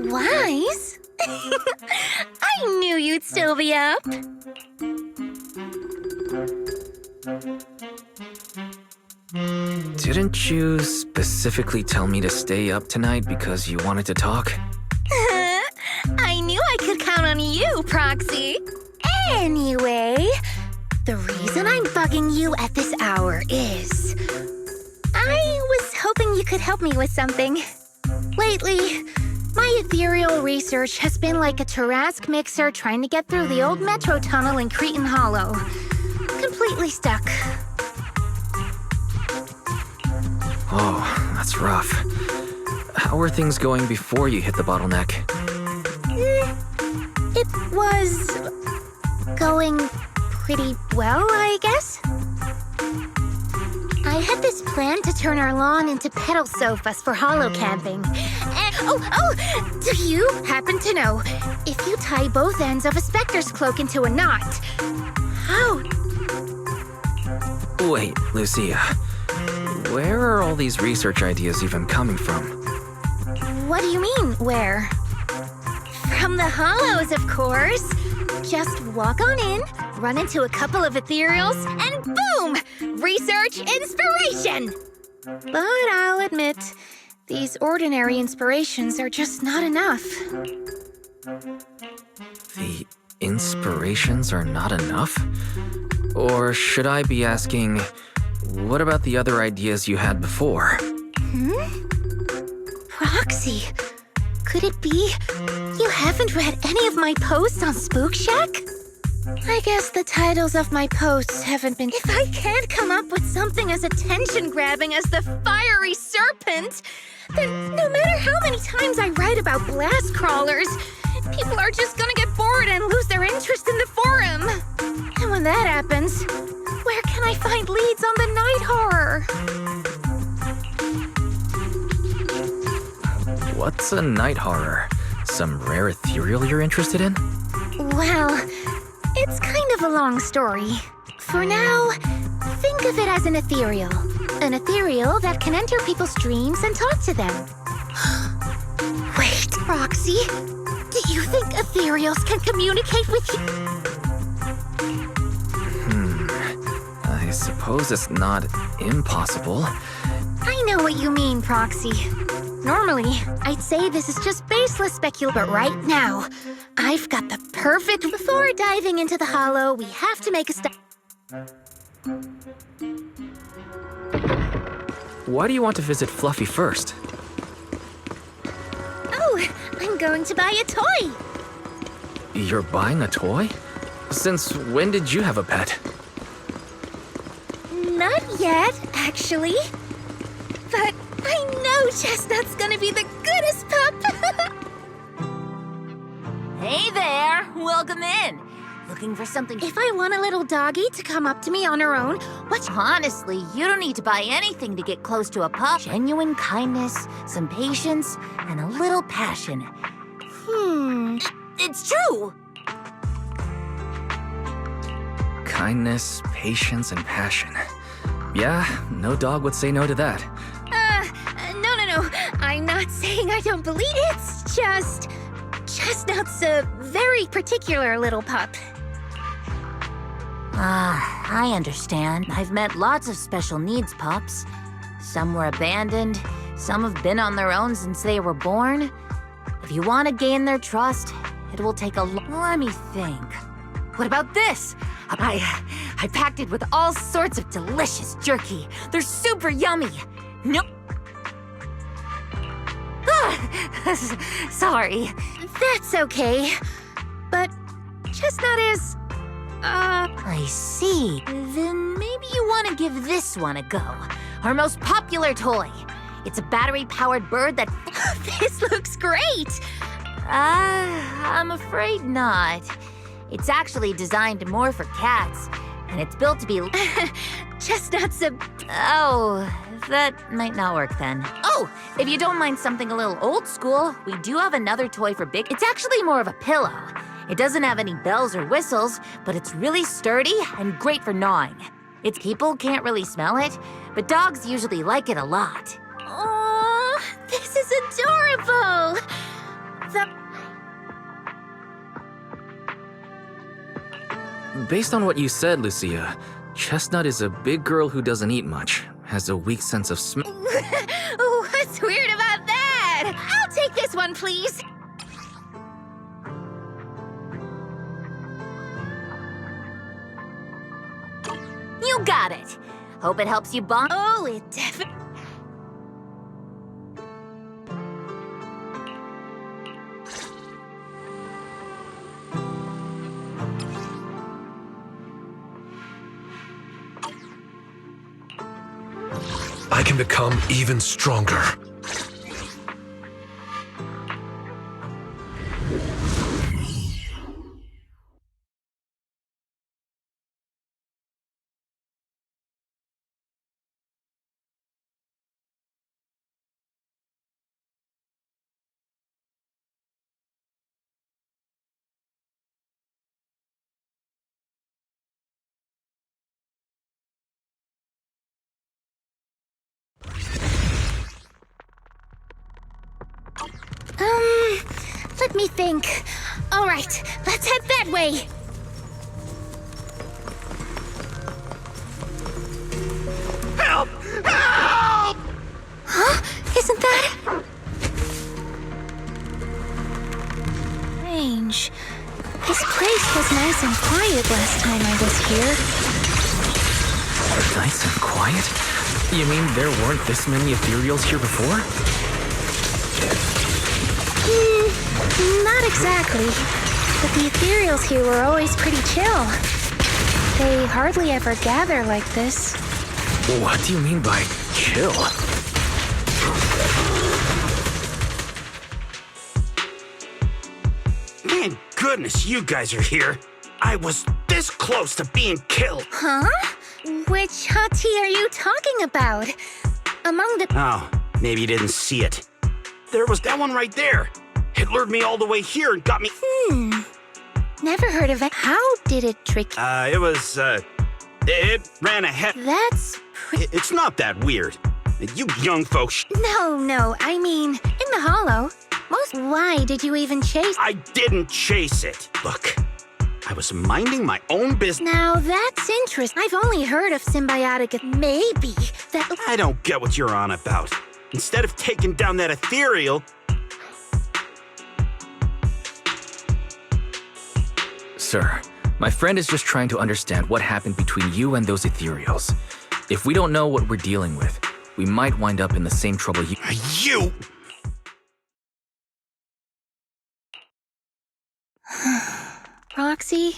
Wise? I knew you'd still be up. Didn't you specifically tell me to stay up tonight because you wanted to talk? I knew I could count on you, Proxy. Anyway, the reason I'm bugging you at this hour is I was hoping you could help me with something. Lately, my ethereal research has been like a Tarrasque mixer trying to get through the old metro tunnel in Cretan Hollow. Completely stuck. Oh, that's rough. How were things going before you hit the bottleneck? It was going pretty well, I guess. I had this plan to turn our lawn into pedal sofas for hollow camping. And, do you happen to know if you tie both ends of a Spectre's cloak into a knot, how? Wait, Lucia. Where are all these research ideas even coming from? What do you mean, where? From the Hollows, of course. Just walk on in, run into a couple of ethereals, and boom! Research inspiration! But I'll admit, these ordinary inspirations are just not enough. The inspirations are not enough? Or should I be asking, what about the other ideas you had before? Proxy, could it be you haven't read any of my posts on Spook Shack? I guess the titles of my posts haven't been— If I can't come up with something as attention-grabbing as the fiery serpent, then no matter how many times I write about blast crawlers, people are just gonna get bored and lose their interest in the forum. And when that happens, where can I find leads on the night horror? What's a night horror? Some rare ethereal you're interested in? Well, it's kind of a long story. For now, think of it as an ethereal. An ethereal that can enter people's dreams and talk to them. Wait, Roxy, do you think ethereals can communicate with you? I suppose it's not impossible. I know what you mean, Proxy. Normally, I'd say this is just baseless speculation, but right now, I've got the perfect— Before diving into the Hollow, we have to make a stop. Why do you want to visit Fluffy first? Oh, I'm going to buy a toy. You're buying a toy? Since when did you have a pet? Not yet, actually. But I know Chestnut's gonna be the goodest pup. Hey there! Welcome in. Looking for something? If I want a little doggy to come up to me on her own, Honestly, you don't need to buy anything to get close to a pup. Genuine kindness, some patience, and a little passion. It's true! Kindness, patience, and passion. Yeah, no dog would say no to that. No. I'm not saying I don't believe it. It's just Chestnut's a very particular little pup. I understand. I've met lots of special needs pups. Some were abandoned, some have been on their own since they were born. If you want to gain their trust, it will take a Let me think. What about this? I packed it with all sorts of delicious jerky. They're super yummy. No. Sorry. That's okay. But Chestnut is, I see. Then maybe you want to give this one a go. Our most popular toy. It's a battery-powered bird that— This looks great! I'm afraid not. It's actually designed more for cats, and it's built to be— Chestnut's a— Oh, that might not work then. Oh, if you don't mind something a little old school, we do have another toy for big— It's actually more of a pillow. It doesn't have any bells or whistles, but it's really sturdy and great for gnawing. People can't really smell it, but dogs usually like it a lot. Aww, this is That's adorable! Based on what you said, Lucia, Chestnut is a big girl who doesn't eat much, has a weak sense of smell. What's weird about that? I'll take this one, please. You got it. Hope it helps you bond. Oh, it definitely... I can become even stronger. Let me think. All right, let's head that way. Help! Help! Huh? Isn't that... Strange. This place was nice and quiet last time I was here. Nice and quiet? You mean there weren't this many ethereals here before? Not exactly. But the ethereals here were always pretty chill. They hardly ever gather like this. What do you mean by chill? Thank goodness you guys are here. I was this close to being killed. Huh? Which hot tea are you talking about? Among the... Oh, maybe you didn't see it. There was that one right there. It lured me all the way here and got me... Never heard of it. How did it trick you? It ran ahead. That's It's not that weird. You young folks... No, I mean, in the hollow. Why did you even chase... I didn't chase it. Look, I was minding my own business. Now that's interesting. I've only heard of symbiotic... Maybe that... I don't get what you're on about. Instead of taking down that ethereal... Sir, my friend is just trying to understand what happened between you and those ethereals. If we don't know what we're dealing with, we might wind up in the same trouble you... You... Roxy?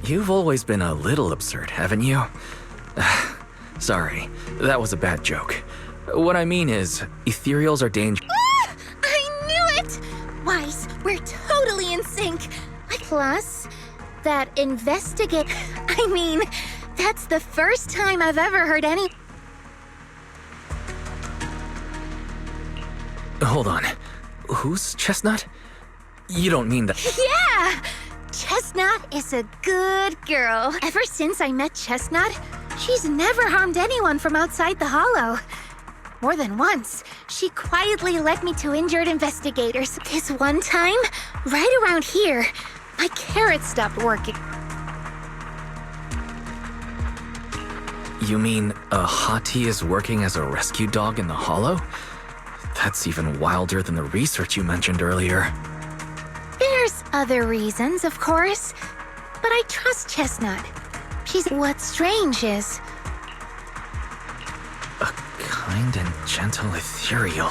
You've always been a little absurd, haven't you? Sorry, that was a bad joke. What I mean is, ethereals are dangerous. I knew it! Weiss, we're totally in sync. Plus, that investigate... I mean, that's the first time I've ever heard any... Hold on. Who's Chestnut? You don't mean that... Yeah! Chestnut is a good girl. Ever since I met Chestnut, she's never harmed anyone from outside the hollow. More than once, she quietly led me to injured investigators. This one time, right around here, my carrot stopped working. You mean a hottie is working as a rescue dog in the hollow? That's even wilder than the research you mentioned earlier. There's other reasons, of course, but I trust Chestnut. She's... What's strange is... A kind and gentle ethereal.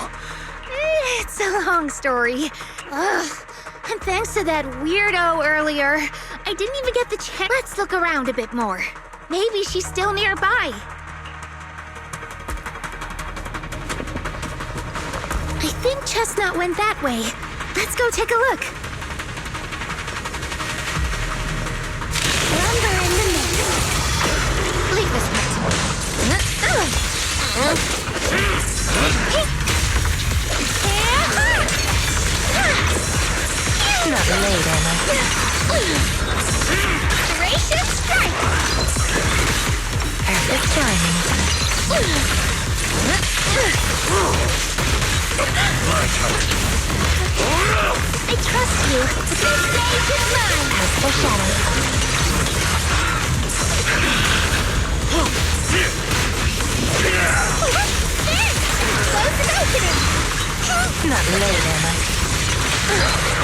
It's a long story. Ugh. And thanks to that weirdo earlier, I didn't even get the chance. Let's look around a bit more. Maybe she's still nearby. I think Chestnut went that way. Let's go take a look. Lumber in the mix. Leave this Not late, am I? Gracious strike! the charming. My turn. I trust you. This stage is mine. As for shadow. Close and opening. Not late, am I?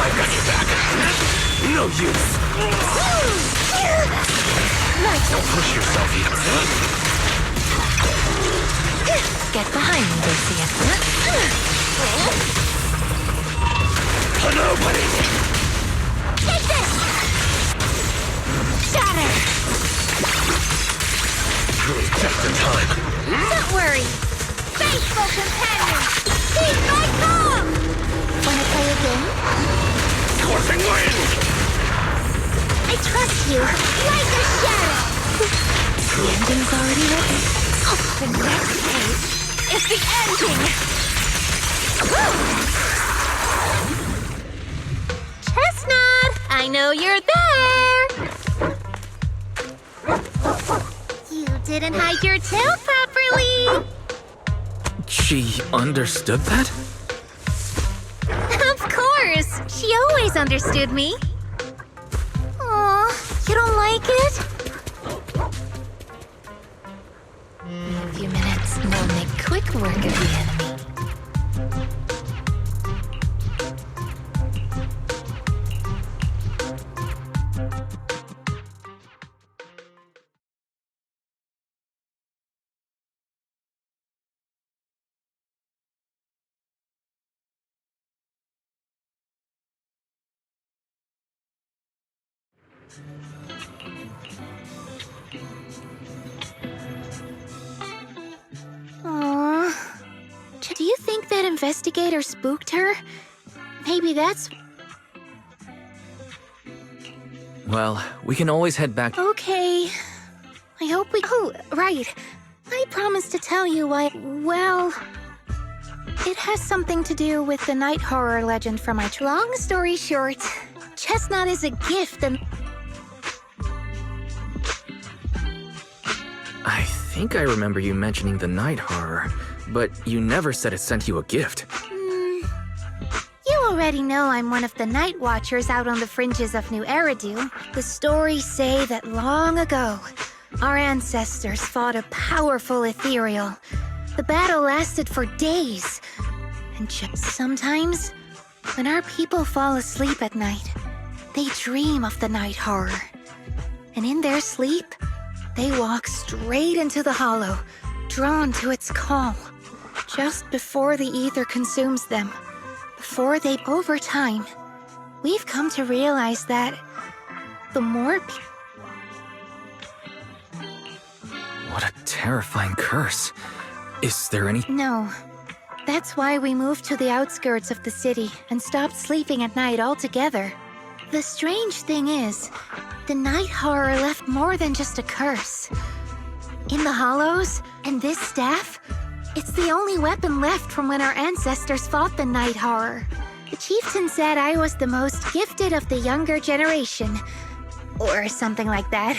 I've got your back. No use. Don't push yourself either. Get behind me, Lucia. Nobody. Take this! Shatter! Just in time. Don't worry. Faithful companion! Keep my calm! Wanna play a game? Scorching wind. I trust you, like a shadow! The ending's already written. Oh, the next page is the ending! Chestnut, I know you're there! You didn't hide your tail properly! She understood that? Of course! She always understood me. Aw, you don't like it? In a few minutes, we'll make quick work of the enemy. Aww. Do you think that investigator spooked her? Maybe that's... Well, we can always head back. Okay. I hope we... Oh, right. I promised to tell you why... Well... It has something to do with the night horror legend from my... Long story short, Chestnut is a gift and... I think I remember you mentioning the night horror, but you never said it sent you a gift. You already know I'm one of the Night Watchers out on the fringes of New Eridu. The stories say that long ago, our ancestors fought a powerful ethereal. The battle lasted for days. And just sometimes, when our people fall asleep at night, they dream of the night horror. And in their sleep, they walk straight into the hollow, drawn to its call. Just before the ether consumes them, before they... Over time, we've come to realize that the more... What a terrifying curse. Is there any... No. That's why we moved to the outskirts of the city and stopped sleeping at night altogether. The strange thing is, the night horror left more than just a curse. In the hollows, and this staff, it's the only weapon left from when our ancestors fought the night horror. The chieftain said I was the most gifted of the younger generation. Or something like that.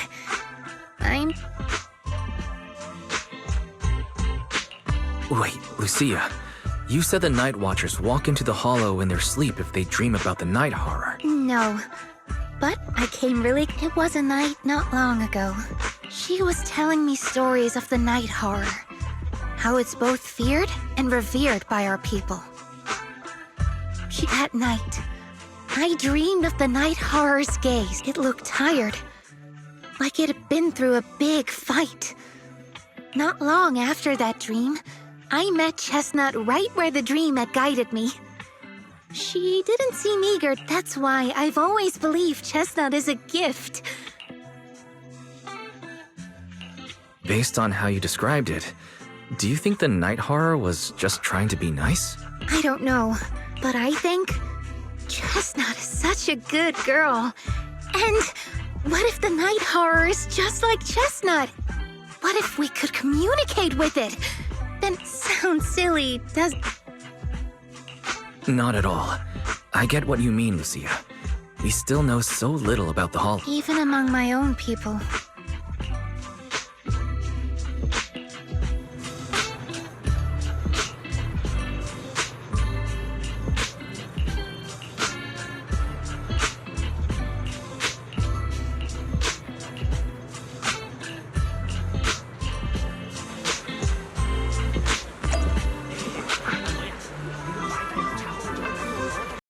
Wait, Lucia. You said the Night Watchers walk into the hollow in their sleep if they dream about the night horror. No. But I came really... It was a night not long ago. She was telling me stories of the night horror. How it's both feared and revered by our people. That night, I dreamed of the night horror's gaze. It looked tired. Like it had been through a big fight. Not long after that dream, I met Chestnut right where the dream had guided me. She didn't seem eager, that's why I've always believed Chestnut is a gift. Based on how you described it, do you think the night horror was just trying to be nice? I don't know, but I think Chestnut is such a good girl. And what if the night horror is just like Chestnut? What if we could communicate with it? That sounds silly, does... Not at all. I get what you mean, Lucia. We still know so little about the Hollow. Even among my own people,